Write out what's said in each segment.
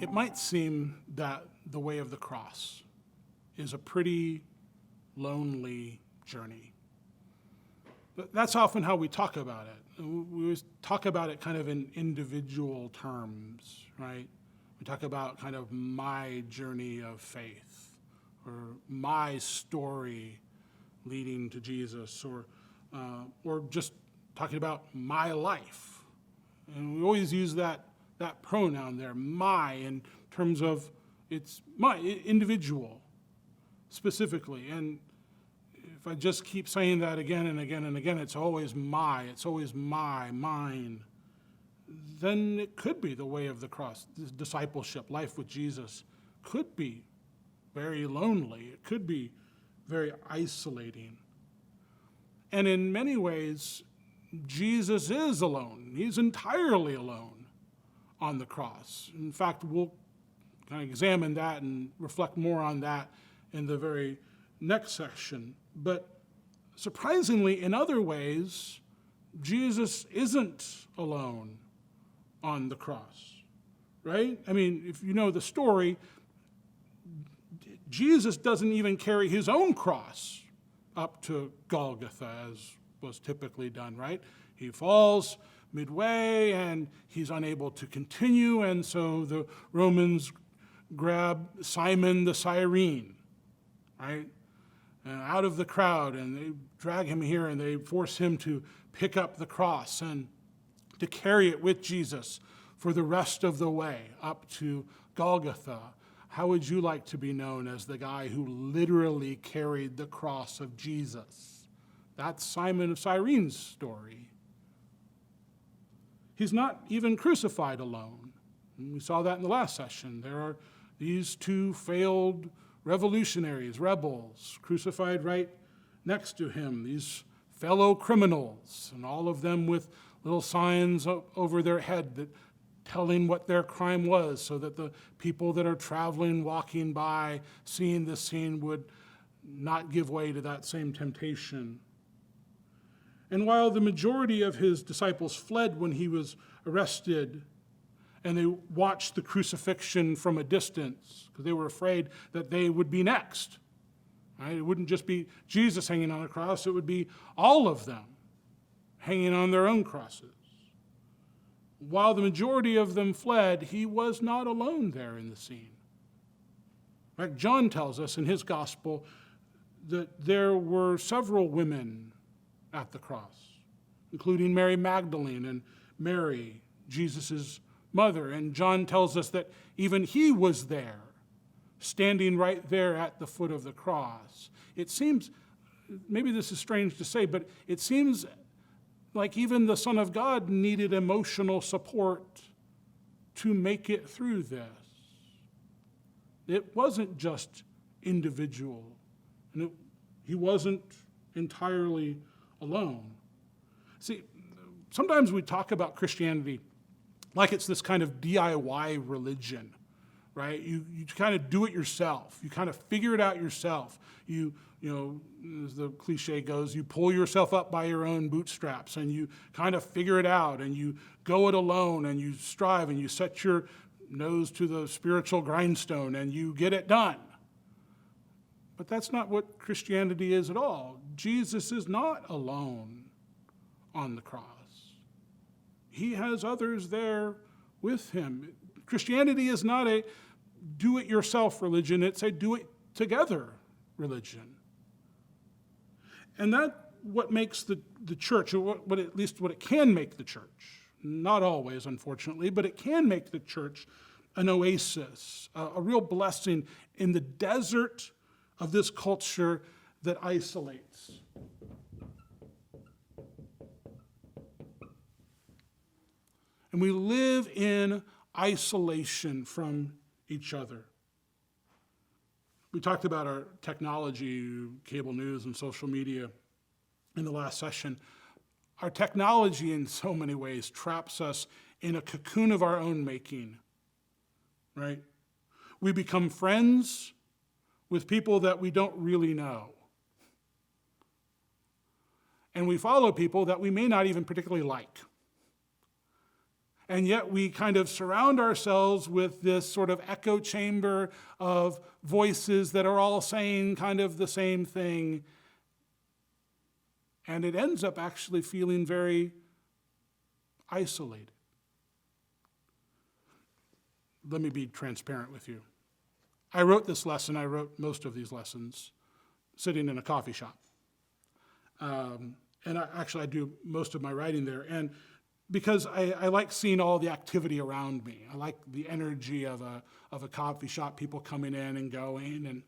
It might seem that the way of the cross is a pretty lonely journey. But that's often how we talk about it. We always talk about it kind of in individual terms, right? We talk about kind of my journey of faith or my story leading to Jesus or just talking about my life. And we always use that pronoun there, my, in terms of it's my, individual, specifically. And if I just keep saying that again and again and again, it's always my, mine, then it could be the way of the cross. This discipleship, life with Jesus, could be very lonely. It could be very isolating. And in many ways, Jesus is alone. He's entirely alone on the cross. In fact, we'll kind of examine that and reflect more on that in the very next section. But surprisingly, in other ways, Jesus isn't alone on the cross, right? I mean, if you know the story, Jesus doesn't even carry his own cross up to Golgotha, as was typically done, right? He falls midway, and he's unable to continue, and so the Romans grab Simon the Cyrene, right, out of the crowd, and they drag him here, and they force him to pick up the cross and to carry it with Jesus for the rest of the way up to Golgotha. How would you like to be known as the guy who literally carried the cross of Jesus? That's Simon of Cyrene's story. He's not even crucified alone. And we saw that in the last session. There are these two failed revolutionaries, rebels, crucified right next to him, these fellow criminals, and all of them with little signs over their head that telling what their crime was, so that the people that are traveling, walking by, seeing this scene would not give way to that same temptation. And while the majority of his disciples fled when he was arrested, and they watched the crucifixion from a distance because they were afraid that they would be next, right? It wouldn't just be Jesus hanging on a cross, it would be all of them hanging on their own crosses. While the majority of them fled, he was not alone there in the scene. In fact, John tells us in his gospel that there were several women at the cross, including Mary Magdalene and Mary, Jesus' mother. And John tells us that even he was there, standing right there at the foot of the cross. It seems, maybe this is strange to say, but it seems like even the Son of God needed emotional support to make it through this. It wasn't just individual, and he wasn't entirely alone. See, sometimes we talk about Christianity like it's this kind of DIY religion, right? You kind of do it yourself. You kind of figure it out yourself. You know, as the cliche goes, you pull yourself up by your own bootstraps, and you kind of figure it out, and you go it alone, and you strive, and you set your nose to the spiritual grindstone, and you get it done. But that's not what Christianity is at all. Jesus is not alone on the cross. He has others there with him. Christianity is not a do-it-yourself religion. It's a do-it-together religion. And that's what makes the church, or at least what it can make the church, not always, unfortunately, but it can make the church an oasis, a real blessing in the desert of this culture that isolates. And we live in isolation from each other. We talked about our technology, cable news, and social media in the last session. Our technology in so many ways traps us in a cocoon of our own making, right? We become friends with people that we don't really know. And we follow people that we may not even particularly like. And yet we kind of surround ourselves with this sort of echo chamber of voices that are all saying kind of the same thing. And it ends up actually feeling very isolated. Let me be transparent with you. I wrote this lesson, I wrote most of these lessons, sitting in a coffee shop. And I do most of my writing there. And because I like seeing all the activity around me. I like the energy of a coffee shop, people coming in and going and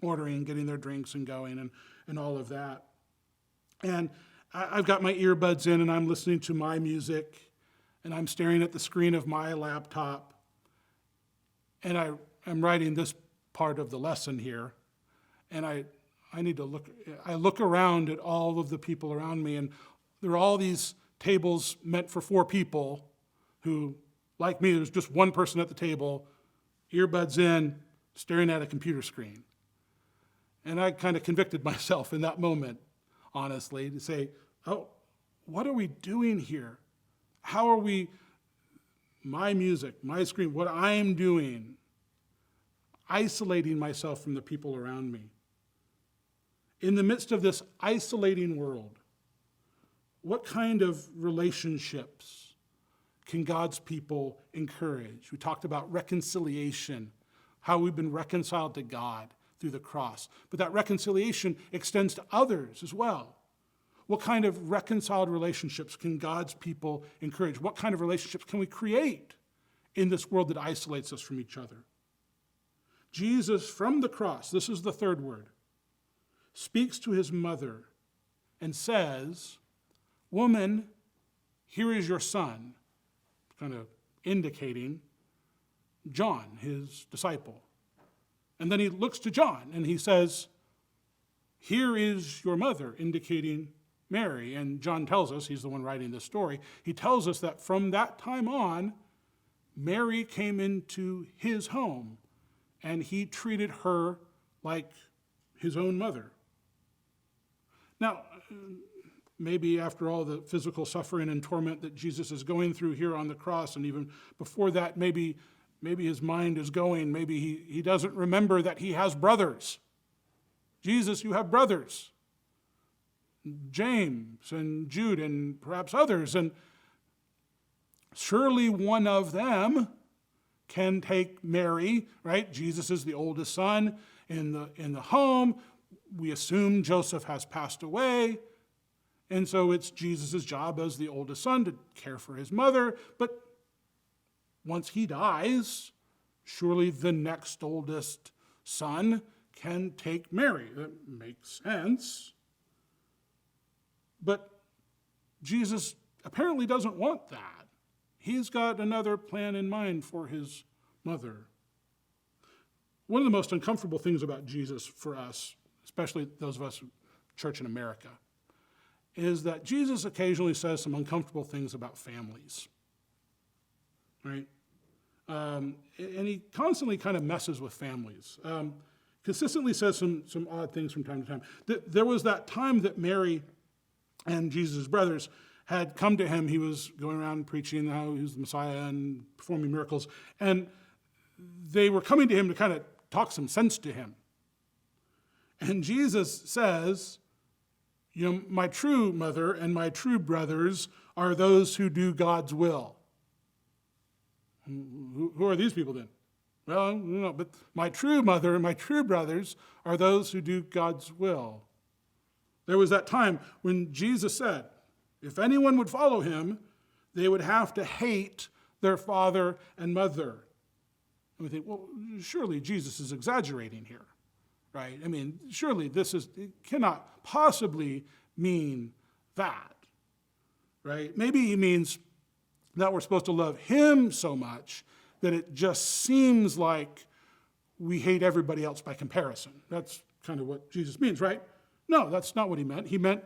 ordering, getting their drinks and going and all of that. And I've got my earbuds in and I'm listening to my music and I'm staring at the screen of my laptop. And I'm writing this part of the lesson here. And I look around at all of the people around me, and there are all these tables meant for 4 people who, like me, there's just one person at the table, earbuds in, staring at a computer screen. And I kind of convicted myself in that moment, honestly, to say, oh, what are we doing here? How are we, my music, my screen, what I'm doing, isolating myself from the people around me? In the midst of this isolating world, what kind of relationships can God's people encourage? We talked about reconciliation, how we've been reconciled to God through the cross. But that reconciliation extends to others as well. What kind of reconciled relationships can God's people encourage? What kind of relationships can we create in this world that isolates us from each other? Jesus, from the cross, this is the third word, speaks to his mother and says, "Woman, here is your son," kind of indicating John, his disciple. And then he looks to John and he says, "Here is your mother," indicating Mary. And John tells us, he's the one writing this story, he tells us that from that time on, Mary came into his home and he treated her like his own mother. Now, maybe after all the physical suffering and torment that Jesus is going through here on the cross, and even before that, maybe his mind is going, maybe he doesn't remember that he has brothers. Jesus, you have brothers. James and Jude and perhaps others, and surely one of them can take Mary, right? Jesus is the oldest son in the home. We assume Joseph has passed away, and so it's Jesus' job as the oldest son to care for his mother. But once he dies, surely the next oldest son can take Mary. That makes sense. But Jesus apparently doesn't want that. He's got another plan in mind for his mother. One of the most uncomfortable things about Jesus for us, especially those of us who church in America, is that Jesus occasionally says some uncomfortable things about families, right? And he constantly kind of messes with families. Consistently says some odd things from time to time. There was that time that Mary and Jesus' brothers had come to him. He was going around preaching how he was the Messiah and performing miracles. And they were coming to him to kind of talk some sense to him. And Jesus says, my true mother and my true brothers are those who do God's will. Who are these people then? Well, but my true mother and my true brothers are those who do God's will. There was that time when Jesus said, if anyone would follow him, they would have to hate their father and mother. And we think, well, surely Jesus is exaggerating here, right? I mean, surely it cannot possibly mean that, right? Maybe he means that we're supposed to love him so much that it just seems like we hate everybody else by comparison. That's kind of what Jesus means, right? No, that's not what he meant. He meant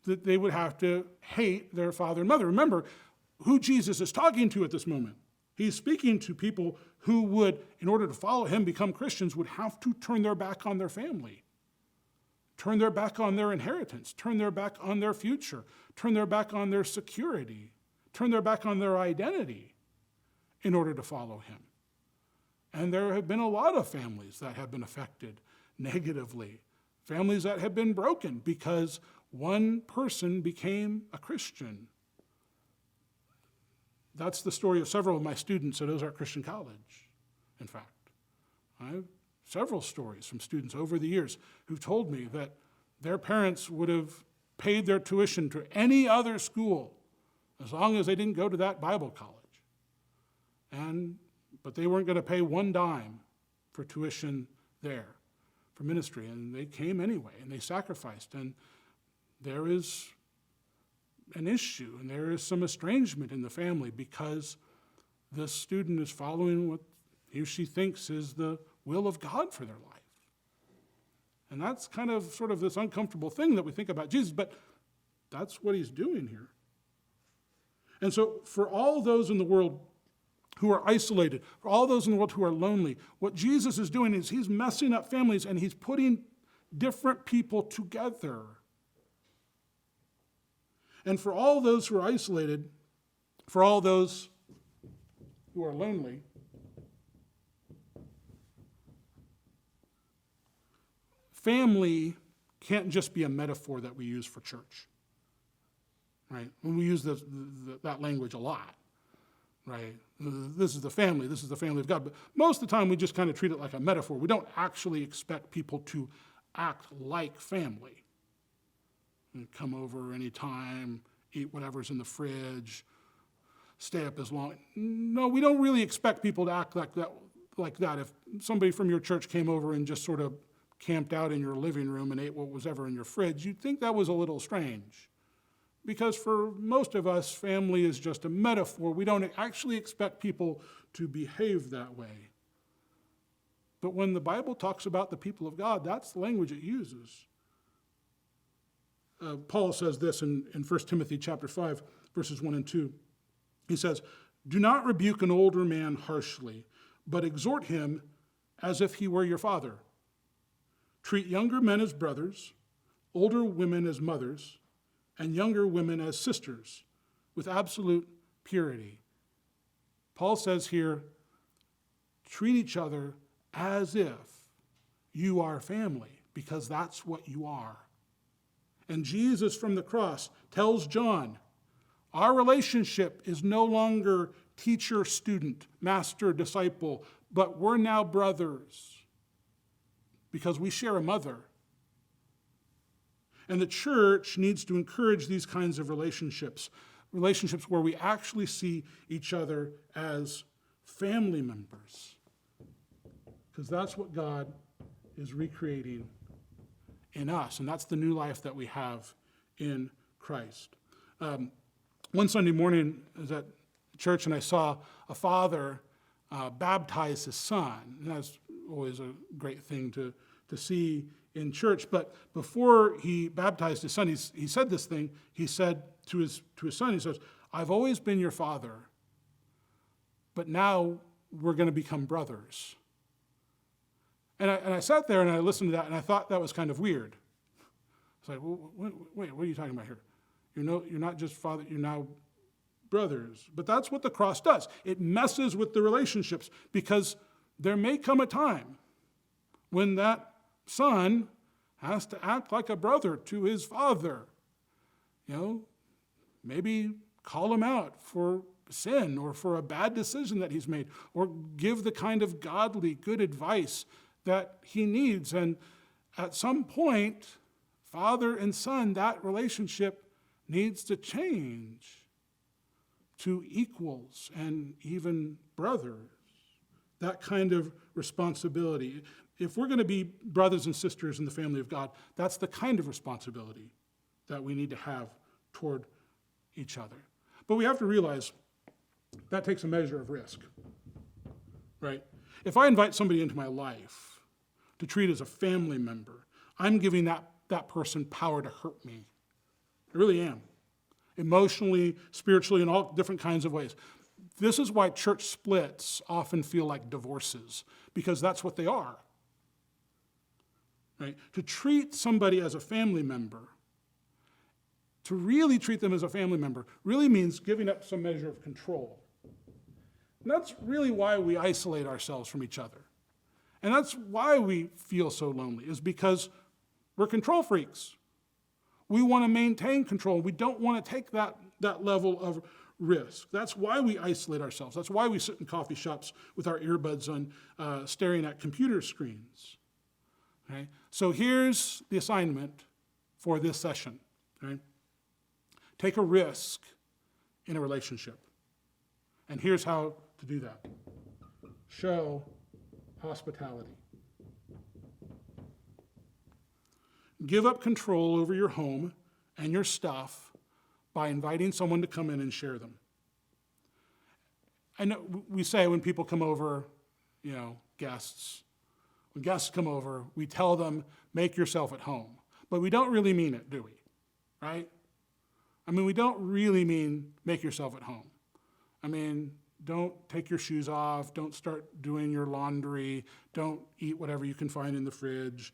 that they would have to hate their father and mother. Remember who Jesus is talking to at this moment. He's speaking to people who would, in order to follow him, become Christians, would have to turn their back on their family, turn their back on their inheritance, turn their back on their future, turn their back on their security, turn their back on their identity in order to follow him. And there have been a lot of families that have been affected negatively, families that have been broken because one person became a Christian. That's the story of several of my students at Ozark Christian College, in fact. I have several stories from students over the years who've told me that their parents would have paid their tuition to any other school as long as they didn't go to that Bible college. But they weren't going to pay one dime for tuition there, for ministry. And they came anyway, and they sacrificed. And there is an issue, and there is some estrangement in the family because this student is following what he or she thinks is the will of God for their life. And that's kind of sort of this uncomfortable thing that we think about Jesus, but that's what he's doing here. And so for all those in the world who are isolated, for all those in the world who are lonely, what Jesus is doing is he's messing up families and he's putting different people together. And for all those who are isolated, for all those who are lonely, family can't just be a metaphor that we use for church, right? When we use that language a lot, right? This is the family of God. But most of the time we just kind of treat it like a metaphor. We don't actually expect people to act like family. Come over anytime, eat whatever's in the fridge, stay up as long. No, we don't really expect people to act like that. If somebody from your church came over and just sort of camped out in your living room and ate what was ever in your fridge, you'd think that was a little strange. Because for most of us, family is just a metaphor. We don't actually expect people to behave that way. But when the Bible talks about the people of God, that's the language it uses. Paul says this in 1 Timothy chapter 5, verses 1 and 2. He says, "Do not rebuke an older man harshly, but exhort him as if he were your father. Treat younger men as brothers, older women as mothers, and younger women as sisters, with absolute purity." Paul says here, treat each other as if you are family, because that's what you are. And Jesus from the cross tells John, our relationship is no longer teacher-student, master-disciple, but we're now brothers because we share a mother. And the church needs to encourage these kinds of relationships where we actually see each other as family members, because that's what God is recreating in us, and that's the new life that we have in Christ. One Sunday morning, I was at church and I saw a father baptize his son, and that's always a great thing to see in church. But before he baptized his son, he said this thing. He said to his son, he says, "I've always been your father, but now we're going to become brothers." And I sat there and I listened to that, and I thought that was kind of weird. It's like, well, wait, what are you talking about here? You're not just father, you're now brothers. But that's what the cross does. It messes with the relationships, because there may come a time when that son has to act like a brother to his father. Maybe call him out for sin or for a bad decision that he's made, or give the kind of godly, good advice that he needs. And at some point, father and son, that relationship needs to change to equals and even brothers. That kind of responsibility. If we're going to be brothers and sisters in the family of God, that's the kind of responsibility that we need to have toward each other. But we have to realize that takes a measure of risk, right? If I invite somebody into my life to treat as a family member, I'm giving that person power to hurt me. I really am. Emotionally, spiritually, in all different kinds of ways. This is why church splits often feel like divorces, because that's what they are. Right? To treat somebody as a family member To really treat them as a family member really means giving up some measure of control. And that's really why we isolate ourselves from each other. And that's why we feel so lonely, is because we're control freaks. We want to maintain control. We don't want to take that level of risk. That's why we isolate ourselves. That's why we sit in coffee shops with our earbuds on, staring at computer screens. Okay? So here's the assignment for this session. Okay? Take a risk in a relationship. And here's how to do that. Show hospitality. Give up control over your home and your stuff by inviting someone to come in and share them. I know we say when people come over, guests, when guests come over, we tell them, make yourself at home. But we don't really mean it, do we? Right? I mean, we don't really mean make yourself at home. I mean, don't take your shoes off, don't start doing your laundry, don't eat whatever you can find in the fridge.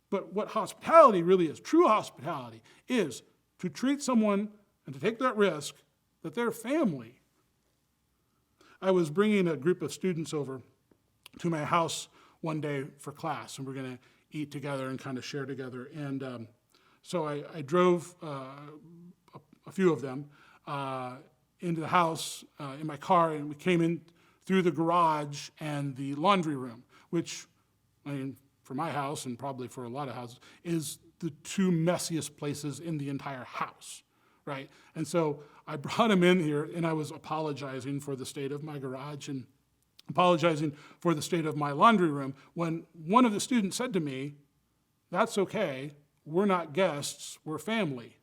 But what hospitality really is, true hospitality, is to treat someone and to take that risk that they're family. I was bringing a group of students over to my house one day for class, and we're going to eat together and kind of share together. And so I drove a few of them into the house in my car, and we came in through the garage and the laundry room, which, for my house and probably for a lot of houses, is the two messiest places in the entire house, right? And so I brought him in here, and I was apologizing for the state of my garage and apologizing for the state of my laundry room when one of the students said to me, "That's okay, we're not guests, we're family."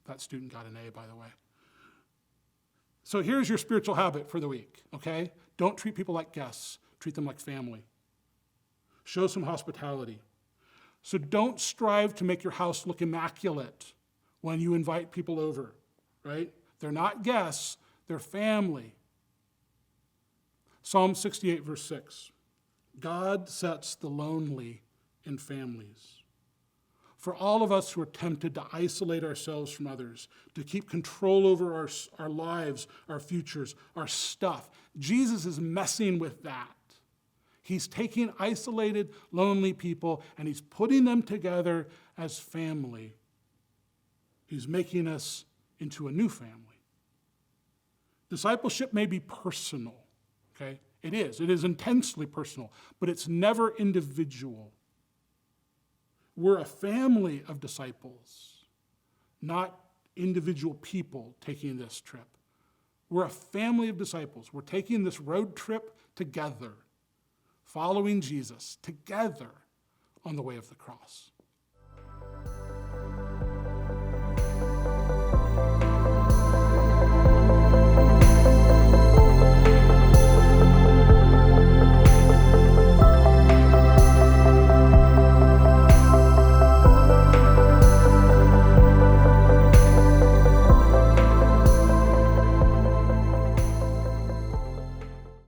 That student got an A, by the way. So here's your spiritual habit for the week, okay? Don't treat people like guests, treat them like family. Show some hospitality. So don't strive to make your house look immaculate when you invite people over, right? They're not guests, they're family. Psalm 68, verse 6. God sets the lonely in families. For all of us who are tempted to isolate ourselves from others, to keep control over our lives, our futures, our stuff, Jesus is messing with that. He's taking isolated, lonely people, and he's putting them together as family. He's making us into a new family. Discipleship may be personal, okay? It is intensely personal, but it's never individual. We're a family of disciples, not individual people taking this trip. We're a family of disciples. We're taking this road trip together, following Jesus together on the way of the cross.